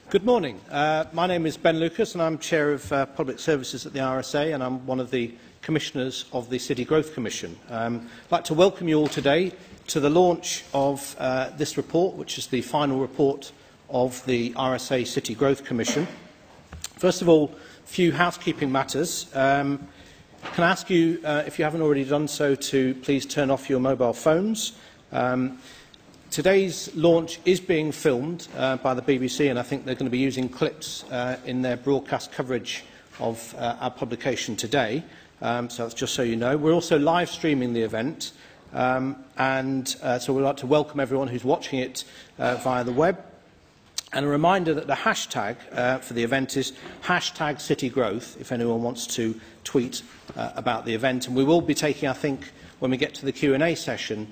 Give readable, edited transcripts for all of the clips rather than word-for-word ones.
Good morning. My name is Ben Lucas and I'm Chair of Public Services at the RSA, and I'm one of the Commissioners of the City Growth Commission. I'd like to welcome you all today to the launch of this report, which is the final report of the RSA City Growth Commission. First of all, a few housekeeping matters. Can I ask you, if you haven't already done so, to please turn off your mobile phones. Today's launch is being filmed by the BBC, and I think they're going to be using clips in their broadcast coverage of our publication today. So that's just so you know. We're also live streaming the event, so we'd like to welcome everyone who's watching it via the web. And a reminder that the hashtag for the event is #CityGrowth, if anyone wants to tweet about the event. And we will be taking, I think, when we get to the Q&A session,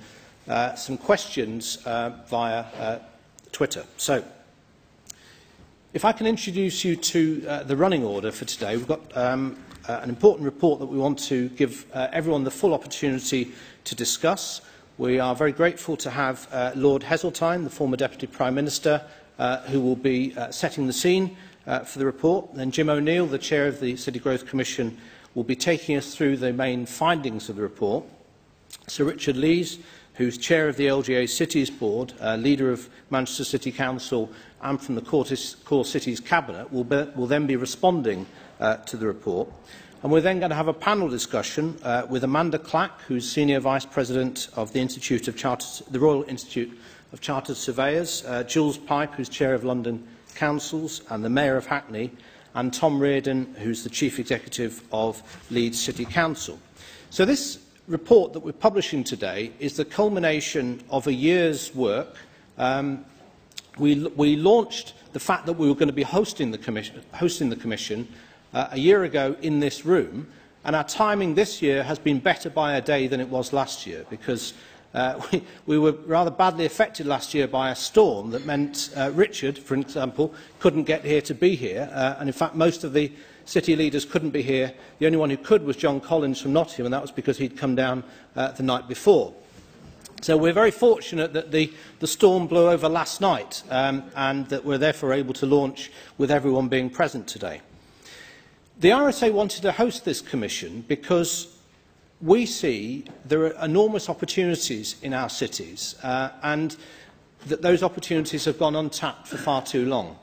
some questions via Twitter. So, if I can introduce you to the running order for today, we've got an important report that we want to give everyone the full opportunity to discuss. We are very grateful to have Lord Heseltine, the former Deputy Prime Minister, who will be setting the scene for the report. Then Jim O'Neill, the Chair of the City Growth Commission, will be taking us through the main findings of the report. Sir Richard Lees, who's Chair of the LGA Cities Board, Leader of Manchester City Council and from the Core Cities Cabinet, will then be responding to the report. And we're then going to have a panel discussion with Amanda Clack, who's Senior Vice President of the Royal Institute of Chartered Surveyors, Jules Pipe, who's Chair of London Councils and the Mayor of Hackney, and Tom Reardon, who's the Chief Executive of Leeds City Council. So this report that we're publishing today is the culmination of a year's work. We launched the fact that we were going to be hosting the Commission a year ago in this room, and our timing this year has been better by a day than it was last year, because we were rather badly affected last year by a storm that meant Richard, for example, couldn't get here to be here, and in fact most of the city leaders couldn't be here. The only one who could was John Collins from Nottingham, and that was because he'd come down the night before. So we're very fortunate that the storm blew over last night, and that we're therefore able to launch with everyone being present today. The RSA wanted to host this commission because we see there are enormous opportunities in our cities, and that those opportunities have gone untapped for far too long.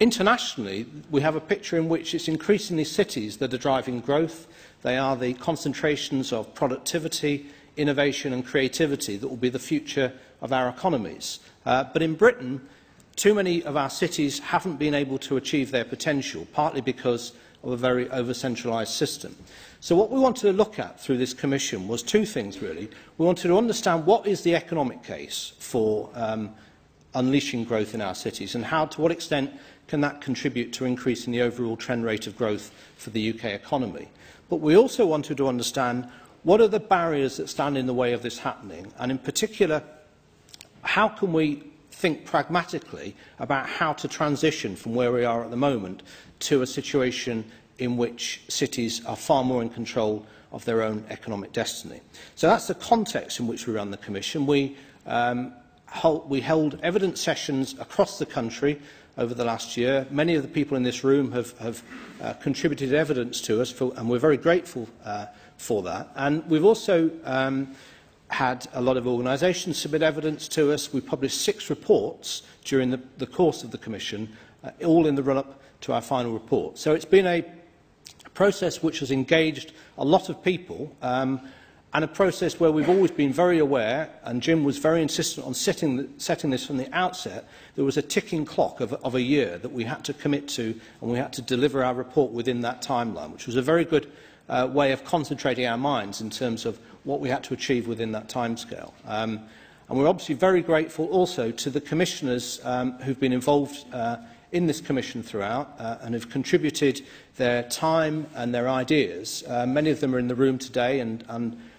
Internationally, we have a picture in which it's increasingly cities that are driving growth. They are the concentrations of productivity, innovation and creativity that will be the future of our economies. But in Britain, too many of our cities haven't been able to achieve their potential, partly because of a very over-centralised system. So what we wanted to look at through this commission was two things, really. We wanted to understand what is the economic case for unleashing growth in our cities, and to what extent can that contribute to increasing the overall trend rate of growth for the UK economy. But we also wanted to understand what are the barriers that stand in the way of this happening, and in particular, how can we think pragmatically about how to transition from where we are at the moment to a situation in which cities are far more in control of their own economic destiny. So that's the context in which we run the Commission. We held evidence sessions across the country over the last year. Many of the people in this room have contributed evidence to us, and we're very grateful for that. And we've also had a lot of organisations submit evidence to us. We published 6 reports during the course of the Commission, all in the run-up to our final report. So it's been a process which has engaged a lot of people, and a process where we've always been very aware, and Jim was very insistent on setting this from the outset. There was a ticking clock of a year that we had to commit to, and we had to deliver our report within that timeline, which was a very good way of concentrating our minds in terms of what we had to achieve within that timescale. And we're obviously very grateful also to the commissioners who've been involved in this commission throughout and have contributed their time and their ideas. Many of them are in the room today, and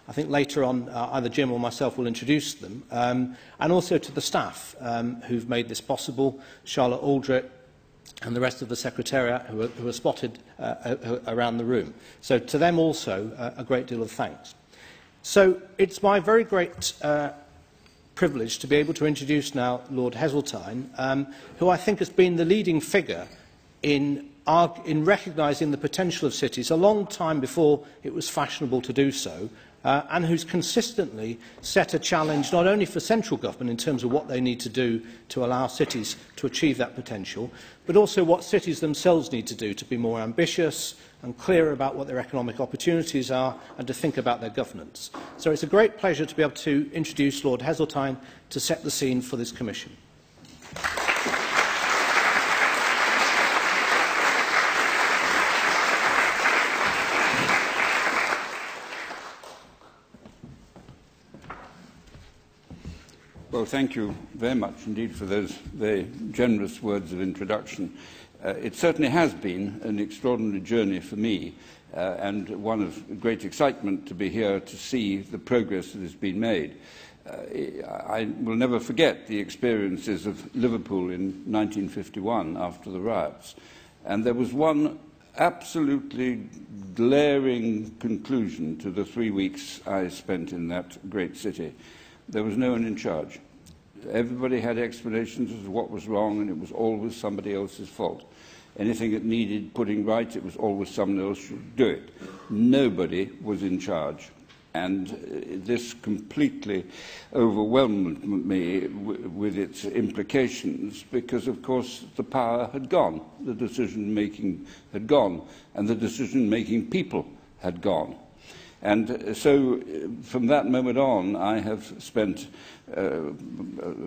I think later on either Jim or myself will introduce them, and also to the staff who've made this possible, Charlotte Aldrett and the rest of the Secretariat who are spotted around the room. So to them also a great deal of thanks. So it's my very great privilege to be able to introduce now Lord Heseltine, who I think has been the leading figure in recognising the potential of cities a long time before it was fashionable to do so, and who's consistently set a challenge not only for central government in terms of what they need to do to allow cities to achieve that potential, but also what cities themselves need to do to be more ambitious and clearer about what their economic opportunities are and to think about their governance. So it's a great pleasure to be able to introduce Lord Heseltine to set the scene for this Commission. Well, thank you very much indeed for those very generous words of introduction. It certainly has been an extraordinary journey for me and one of great excitement to be here to see the progress that has been made. I will never forget the experiences of Liverpool in 1951 after the riots, and there was one absolutely glaring conclusion to the 3 weeks I spent in that great city. There was no one in charge. Everybody had explanations as to what was wrong, and it was always somebody else's fault. Anything that needed putting right, it was always someone else should do it. Nobody was in charge. And this completely overwhelmed me with its implications because, of course, the power had gone, the decision-making had gone, and the decision-making people had gone. And so, from that moment on, I have spent a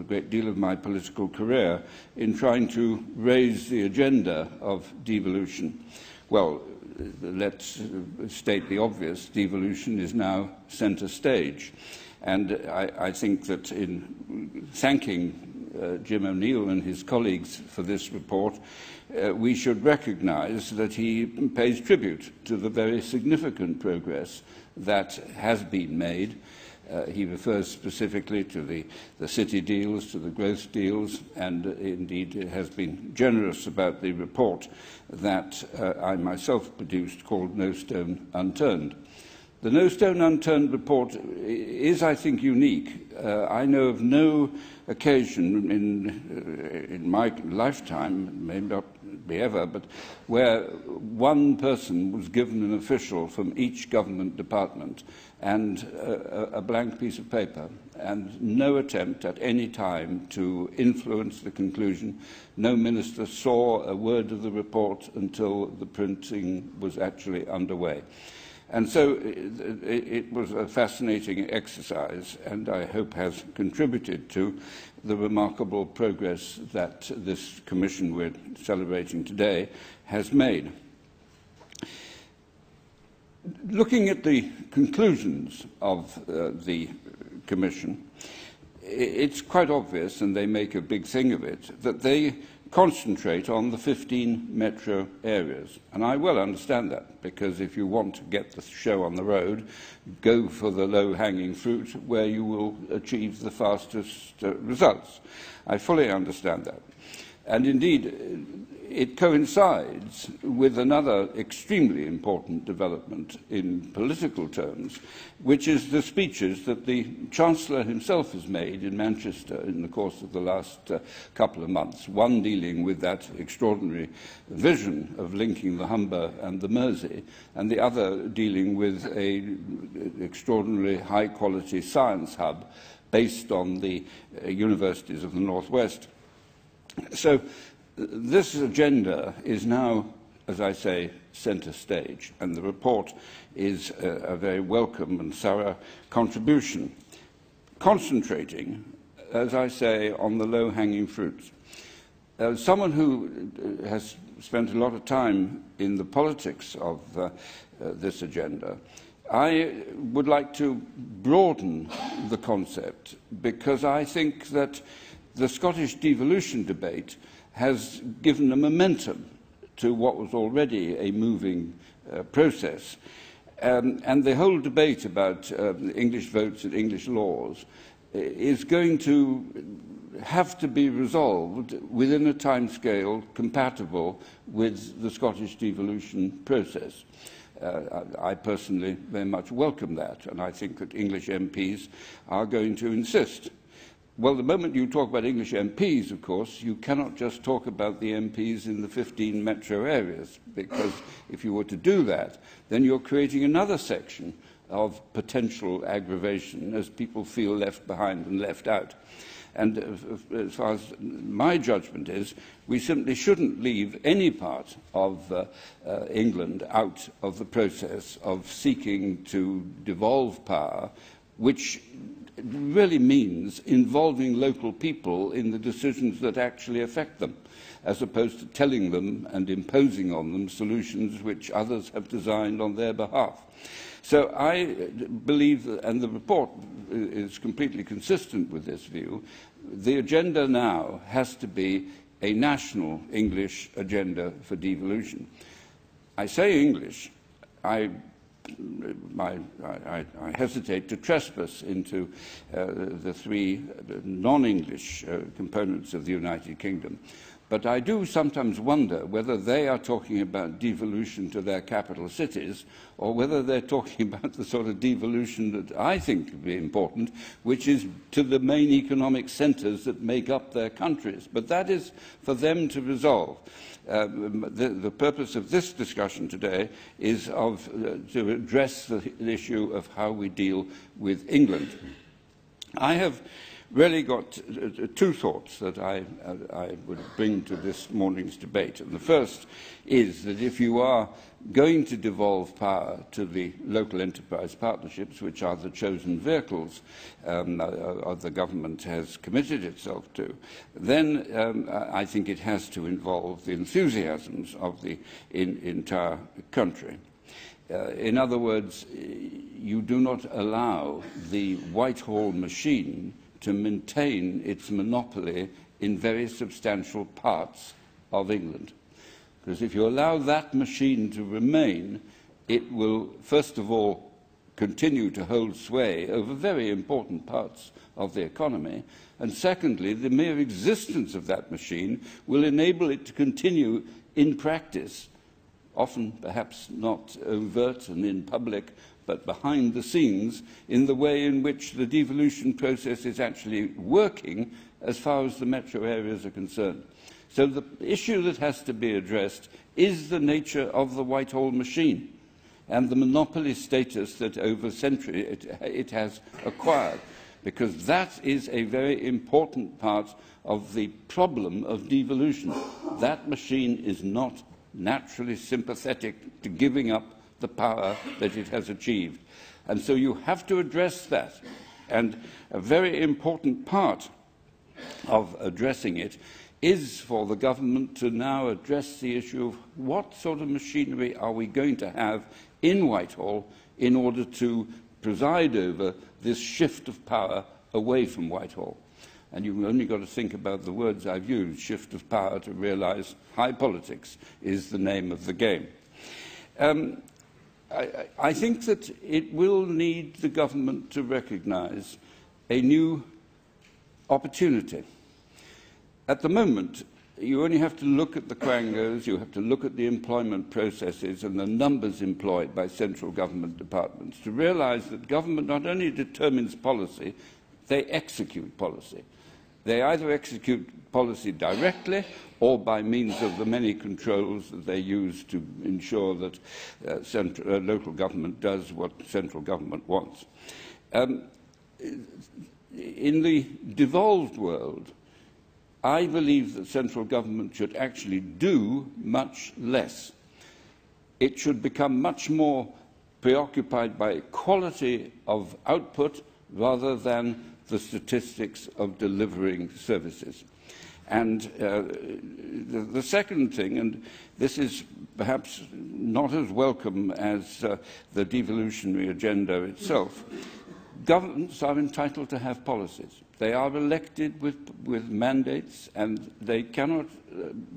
great deal of my political career in trying to raise the agenda of devolution. Well, let's state the obvious. Devolution is now centre stage. And I think that in thanking Jim O'Neill and his colleagues for this report, we should recognise that he pays tribute to the very significant progress that has been made. He refers specifically to the city deals, to the growth deals, and indeed has been generous about the report that I myself produced called No Stone Unturned. The No Stone Unturned report is, I think, unique. I know of no occasion in my lifetime, maybe not be ever, but where one person was given an official from each government department and a blank piece of paper, and no attempt at any time to influence the conclusion. No minister saw a word of the report until the printing was actually underway. And so it was a fascinating exercise, and I hope has contributed to the remarkable progress that this Commission we're celebrating today has made. Looking at the conclusions of the Commission, it's quite obvious, and they make a big thing of it, that they concentrate on the 15 metro areas. And I well understand that, because if you want to get the show on the road, go for the low-hanging fruit where you will achieve the fastest results. I fully understand that. And indeed, it coincides with another extremely important development in political terms, which is the speeches that the Chancellor himself has made in Manchester in the course of the last couple of months, one dealing with that extraordinary vision of linking the Humber and the Mersey, and the other dealing with an extraordinarily high-quality science hub based on the universities of the Northwest. So this agenda is now, as I say, centre stage, and the report is a very welcome and thorough contribution, concentrating, as I say, on the low-hanging fruits. Someone who has spent a lot of time in the politics of this agenda, I would like to broaden the concept, because I think that the Scottish devolution debate has given a momentum to what was already a moving process. And the whole debate about English votes and English laws is going to have to be resolved within a timescale compatible with the Scottish devolution process. I personally very much welcome that, and I think that English MPs are going to insist. Well, the moment you talk about English MPs, of course, you cannot just talk about the MPs in the 15 metro areas, because if you were to do that, then you're creating another section of potential aggravation as people feel left behind and left out. And as far as my judgment is, we simply shouldn't leave any part of England out of the process of seeking to devolve power, which really means involving local people in the decisions that actually affect them, as opposed to telling them and imposing on them solutions which others have designed on their behalf. So I believe, and the report is completely consistent with this view, the agenda now has to be a national English agenda for devolution. I say English. I hesitate to trespass into the three non-English components of the United Kingdom. But I do sometimes wonder whether they are talking about devolution to their capital cities or whether they're talking about the sort of devolution that I think would be important, which is to the main economic centres that make up their countries. But that is for them to resolve. The purpose of this discussion today is to address the issue of how we deal with England. I have really got two thoughts that I would bring to this morning's debate. And the first is that if you are going to devolve power to the local enterprise partnerships, which are the chosen vehicles the government has committed itself to, then I think it has to involve the enthusiasms of the entire country. In other words, you do not allow the Whitehall machine to maintain its monopoly in very substantial parts of England. Because if you allow that machine to remain, it will, first of all, continue to hold sway over very important parts of the economy, and secondly, the mere existence of that machine will enable it to continue in practice, often perhaps not overt and in public, but behind the scenes, in the way in which the devolution process is actually working as far as the metro areas are concerned. So the issue that has to be addressed is the nature of the Whitehall machine and the monopoly status that over centuries it has acquired, because that is a very important part of the problem of devolution. That machine is not naturally sympathetic to giving up the power that it has achieved. And so you have to address that. And a very important part of addressing it is for the government to now address the issue of what sort of machinery are we going to have in Whitehall in order to preside over this shift of power away from Whitehall. And you've only got to think about the words I've used, shift of power, to realise high politics is the name of the game. I think that it will need the government to recognise a new opportunity. At the moment, you only have to look at the quangos, you have to look at the employment processes and the numbers employed by central government departments to realise that government not only determines policy, they execute policy. They either execute policy directly or by means of the many controls that they use to ensure that local government does what central government wants. In the devolved world, I believe that central government should actually do much less. It should become much more preoccupied by quality of output rather than the statistics of delivering services. And the second thing, and this is perhaps not as welcome as the devolutionary agenda itself, governments are entitled to have policies. They are elected with mandates, and they cannot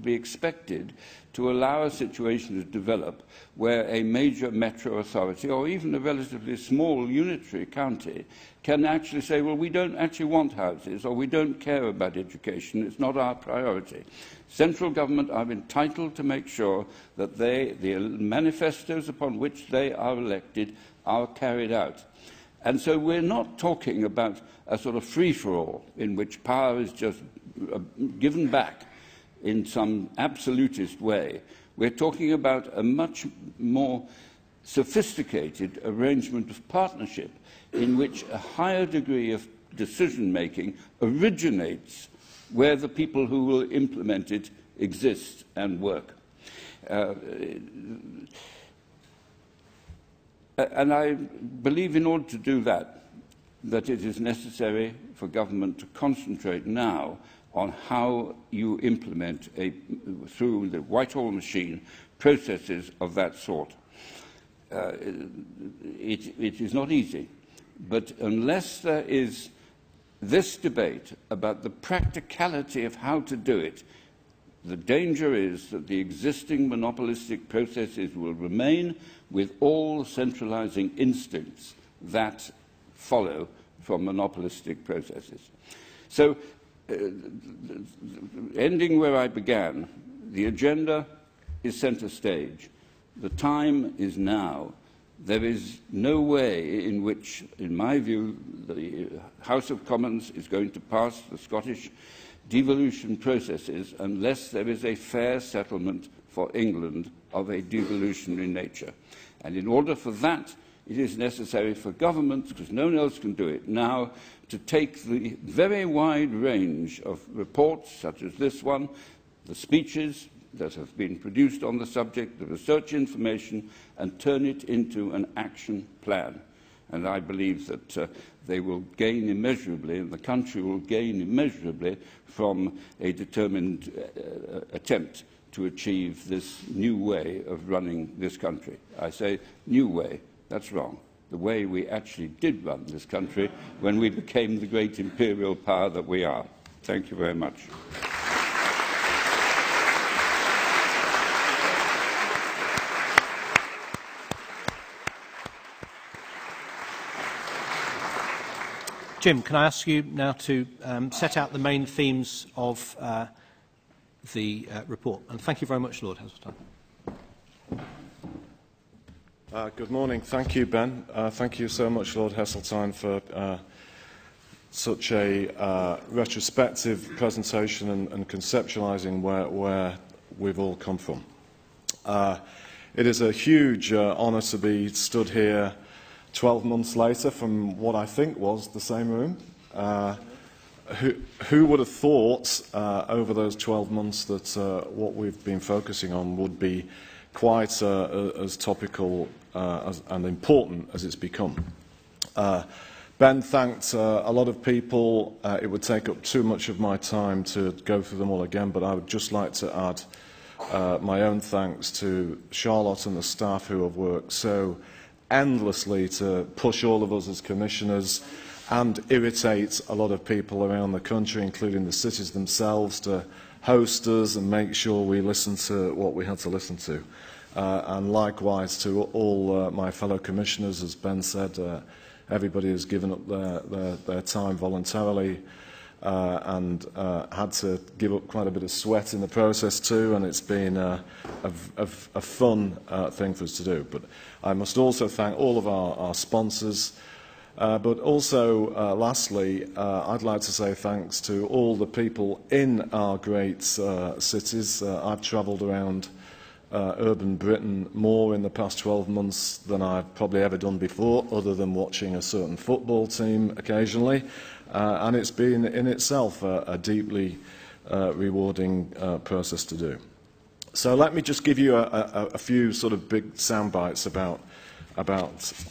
be expected to allow a situation to develop where a major metro authority or even a relatively small unitary county can actually say, well, we don't actually want houses, or we don't care about education, it's not our priority. Central government are entitled to make sure that the manifestos upon which they are elected are carried out. And so we're not talking about a sort of free-for-all in which power is just given back in some absolutist way. We're talking about a much more sophisticated arrangement of partnership in which a higher degree of decision-making originates where the people who will implement it exist and work. And I believe in order to do that, that it is necessary for government to concentrate now on how you implement, through the Whitehall machine, processes of that sort. It is not easy, but unless there is this debate about the practicality of how to do it, the danger is that the existing monopolistic processes will remain with all centralizing instincts that follow from monopolistic processes. So, ending where I began, the agenda is centre stage. The time is now. There is no way in which, in my view, the House of Commons is going to pass the Scottish devolution processes unless there is a fair settlement for England of a devolutionary nature. And in order for that, it is necessary for governments, because no one else can do it now, to take the very wide range of reports, such as this one, the speeches that have been produced on the subject, the research information, and turn it into an action plan. And I believe that they will gain immeasurably, and the country will gain immeasurably from a determined attempt to achieve this new way of running this country. I say new way, that's wrong. The way we actually did run this country when we became the great imperial power that we are. Thank you very much. Jim, can I ask you now to set out the main themes of the report? And thank you very much, Lord Heseltine. Good morning. Thank you, Ben. Thank you so much, Lord Heseltine, for such a retrospective presentation and conceptualising where we've all come from. It is a huge honour to be stood here 12 months later from what I think was the same room. Who would have thought over those 12 months that what we've been focusing on would be quite as topical and important as it's become. Ben thanked a lot of people. It would take up too much of my time to go through them all again, but I would just like to add my own thanks to Charlotte and the staff who have worked so endlessly to push all of us as commissioners and irritate a lot of people around the country, including the cities themselves, to host us and make sure we listen to what we had to listen to. And likewise to all my fellow commissioners, as Ben said, everybody has given up their time voluntarily and had to give up quite a bit of sweat in the process too, and it's been a fun thing for us to do. But I must also thank all of our sponsors, but also, lastly, I'd like to say thanks to all the people in our great cities. I've travelled around urban Britain more in the past 12 months than I've probably ever done before, other than watching a certain football team occasionally. And it's been in itself a deeply rewarding process to do. So let me just give you a few sort of big sound bites about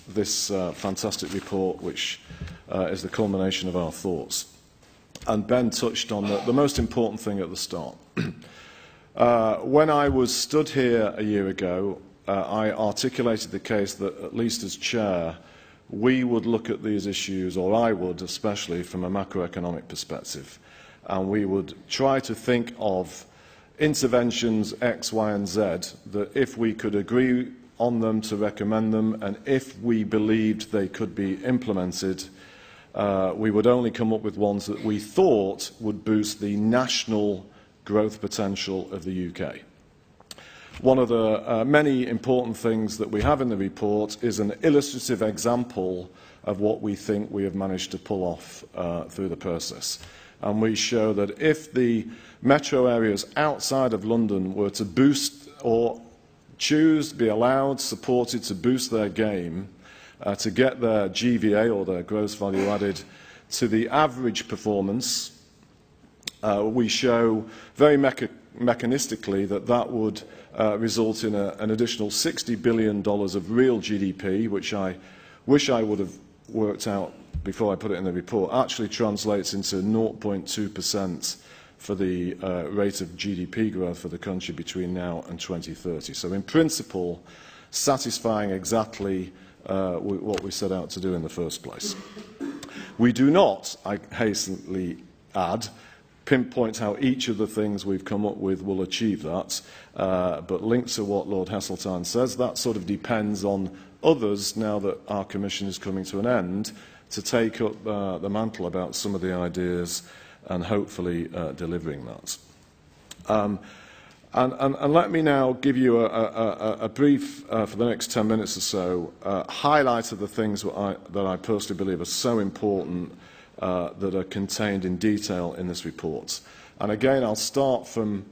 this fantastic report, which is the culmination of our thoughts. And Ben touched on the most important thing at the start. When I was stood here a year ago, I articulated the case that, at least as chair, we would look at these issues, or I would especially, from a macroeconomic perspective. And we would try to think of interventions X, Y and Z that, if we could agree on them, to recommend them, and if we believed they could be implemented, we would only come up with ones that we thought would boost the national growth potential of the UK. one of the many important things that we have in the report is an illustrative example of what we think we have managed to pull off through the process. And we show that if the metro areas outside of London were to boost or choose, be allowed, supported to boost their game, to get their GVA or their gross value added to the average performance, we show very mechanistically that that would result in an additional $60 billion of real GDP, which I wish I would have worked out before I put it in the report, actually translates into 0.2% for the rate of GDP growth for the country between now and 2030. So in principle, satisfying exactly what we set out to do in the first place. We do not, I hastenly add, pinpoint how each of the things we've come up with will achieve that, but linked to what Lord Heseltine says, that sort of depends on others, now that our commission is coming to an end, to take up the mantle about some of the ideas and hopefully delivering that. And let me now give you a brief, for the next 10 minutes or so, highlight of the things that I personally believe are so important that are contained in detail in this report. And again, I'll start from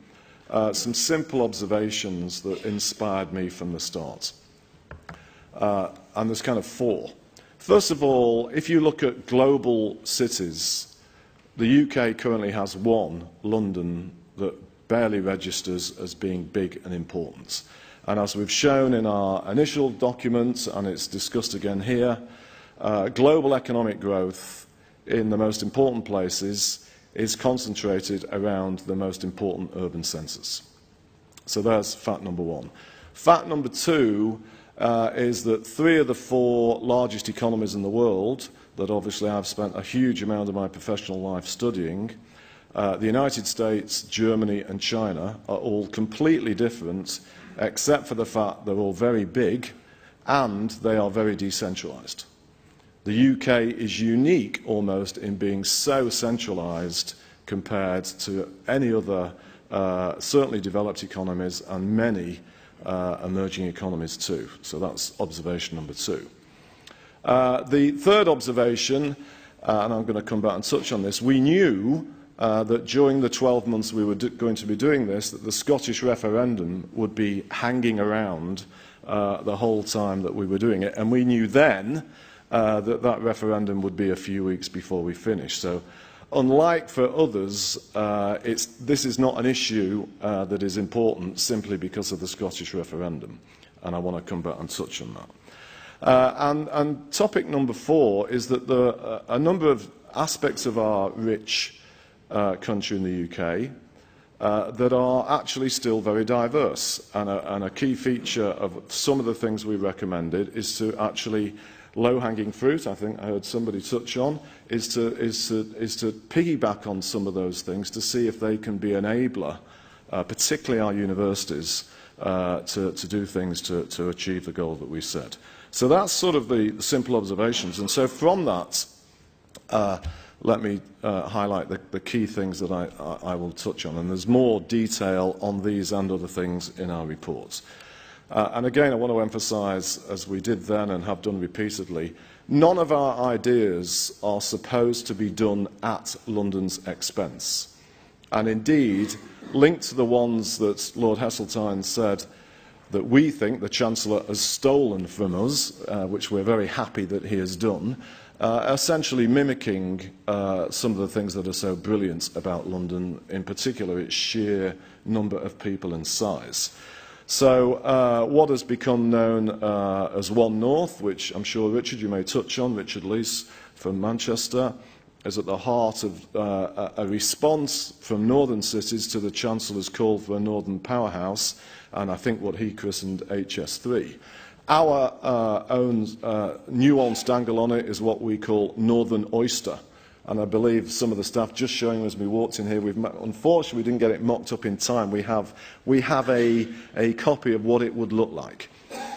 some simple observations that inspired me from the start. And there's kind of four. First of all, if you look at global cities, the UK currently has one, London, that barely registers as being big and important. And as we've shown in our initial document, and it's discussed again here, global economic growth in the most important places is concentrated around the most important urban centres. So there's fact number one. Fact number two is that 3 of the 4 largest economies in the world, that obviously I've spent a huge amount of my professional life studying, the United States, Germany and China, are all completely different, except for the fact they're all very big and they are very decentralised. The UK is unique almost in being so centralised compared to any other, certainly developed economies and many emerging economies too. So that's observation number 2. The third observation, and I'm going to come back and touch on this, we knew that during the 12 months we were going to be doing this, that the Scottish referendum would be hanging around the whole time that we were doing it, and we knew then that referendum would be a few weeks before we finished. So unlike for others, this is not an issue that is important simply because of the Scottish referendum, and I want to come back and touch on that. And topic number 4 is that there are a number of aspects of our rich country in the UK that are actually still very diverse, and a key feature of some of the things we recommended is to actually low-hanging fruit, I think I heard somebody touch on, is to piggyback on some of those things to see if they can be enabler, particularly our universities, to do things to achieve the goal that we set. So that's sort of the simple observations. And so from that, let me highlight the key things that I will touch on. And there's more detail on these and other things in our reports. And again, I want to emphasise, as we did then and have done repeatedly, none of our ideas are supposed to be done at London's expense. And indeed, linked to the ones that Lord Heseltine said that we think the Chancellor has stolen from us, which we're very happy that he has done, essentially mimicking some of the things that are so brilliant about London, in particular its sheer number of people and size. So what has become known as One North, which I'm sure, Richard, you may touch on, Richard Leese from Manchester, is at the heart of a response from northern cities to the Chancellor's call for a northern powerhouse, and I think what he christened HS3. Our own nuanced angle on it is what we call Northern Oyster. And I believe some of the staff just showing as we walked in here, unfortunately we didn't get it mocked up in time. We have a copy of what it would look like.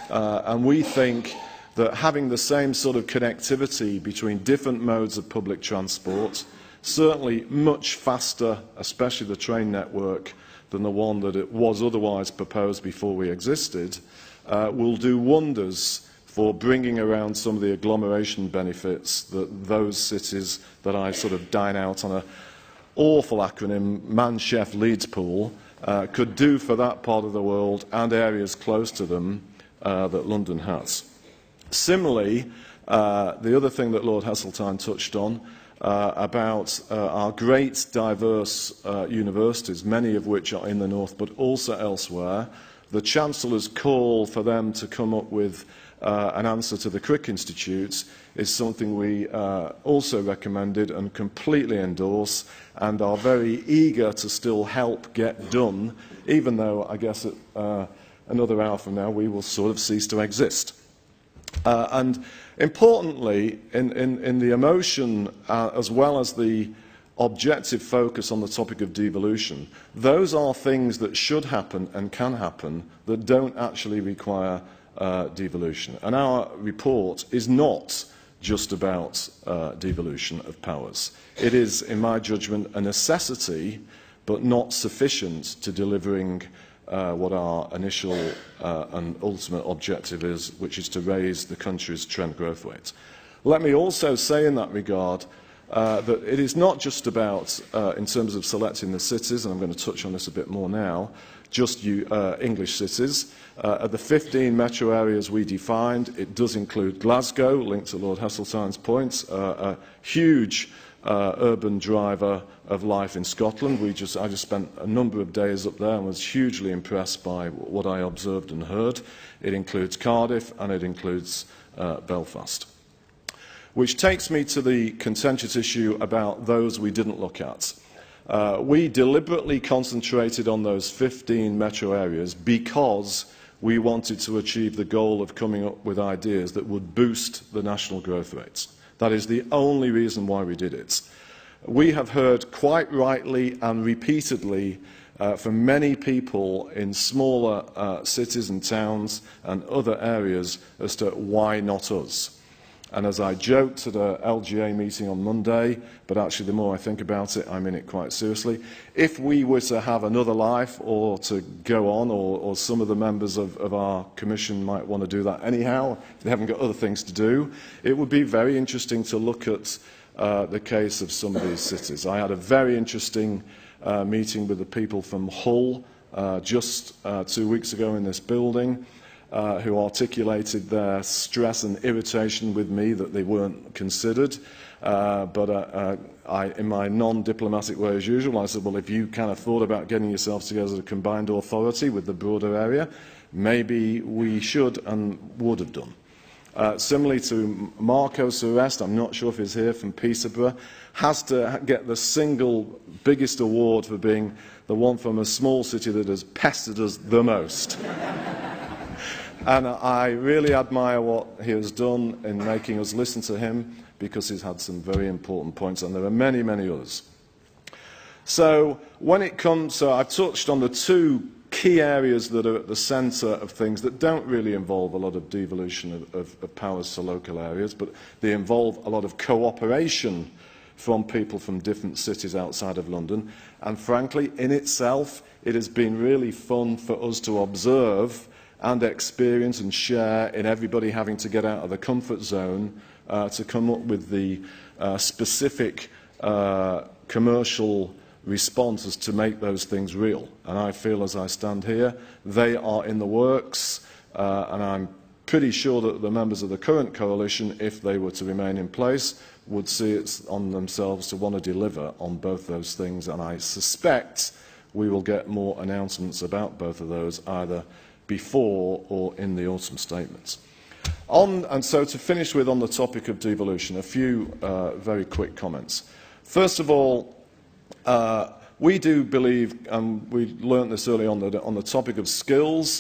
And we think that having the same sort of connectivity between different modes of public transport, certainly much faster, especially the train network, than the one that it was otherwise proposed before we existed, will do wonders for bringing around some of the agglomeration benefits that those cities that I sort of dine out on an awful acronym, Man, Chef, Leeds Pool, could do for that part of the world and areas close to them that London has. Similarly, the other thing that Lord Heseltine touched on about our great diverse universities, many of which are in the north but also elsewhere, the Chancellor's call for them to come up with an answer to the Crick Institutes is something we also recommended and completely endorse, and are very eager to still help get done, even though I guess another hour from now we will sort of cease to exist. And importantly, in the emotion as well as the objective focus on the topic of devolution, those are things that should happen and can happen that don't actually require devolution. And our report is not just about devolution of powers. It is, in my judgment, a necessity, but not sufficient to delivering what our initial and ultimate objective is, which is to raise the country's trend growth rate. Let me also say in that regard that it is not just about, in terms of selecting the cities, and I'm going to touch on this a bit more now, just English cities. Of the 15 metro areas we defined, it does include Glasgow, linked to Lord Heseltine's points, a huge urban driver of life in Scotland. I just spent a number of days up there and was hugely impressed by what I observed and heard. It includes Cardiff and it includes Belfast. Which takes me to the contentious issue about those we didn't look at. We deliberately concentrated on those 15 metro areas because we wanted to achieve the goal of coming up with ideas that would boost the national growth rates. That is the only reason why we did it. We have heard quite rightly and repeatedly from many people in smaller cities and towns and other areas as to why not us. And as I joked at a LGA meeting on Monday, but actually the more I think about it, I mean it quite seriously, if we were to have another life or to go on, or some of the members of our commission might want to do that anyhow, if they haven't got other things to do, it would be very interesting to look at the case of some of these cities. I had a very interesting meeting with the people from Hull just 2 weeks ago in this building, who articulated their stress and irritation with me that they weren't considered. But in my non-diplomatic way as usual, I said, well, if you kind of thought about getting yourselves together as a combined authority with the broader area, maybe we should and would have done. Similarly to Marcos Arrest, I'm not sure if he's here, from Peterborough, has to get the single biggest award for being the one from a small city that has pestered us the most. And I really admire what he has done in making us listen to him, because he's had some very important points, and there are many, many others. So when it comes, so I've touched on the two key areas that are at the centre of things that don't really involve a lot of devolution of powers to local areas, but they involve a lot of cooperation from people from different cities outside of London. And frankly, in itself, it has been really fun for us to observe and experience and share in everybody having to get out of the comfort zone to come up with the specific commercial responses to make those things real. And I feel, as I stand here, they are in the works, and I'm pretty sure that the members of the current coalition, if they were to remain in place, would see it on themselves to want to deliver on both those things, and I suspect we will get more announcements about both of those either before or in the autumn statements. And so to finish with, on the topic of devolution, a few very quick comments. First of all, we do believe, and we learnt this early on, that on the topic of skills,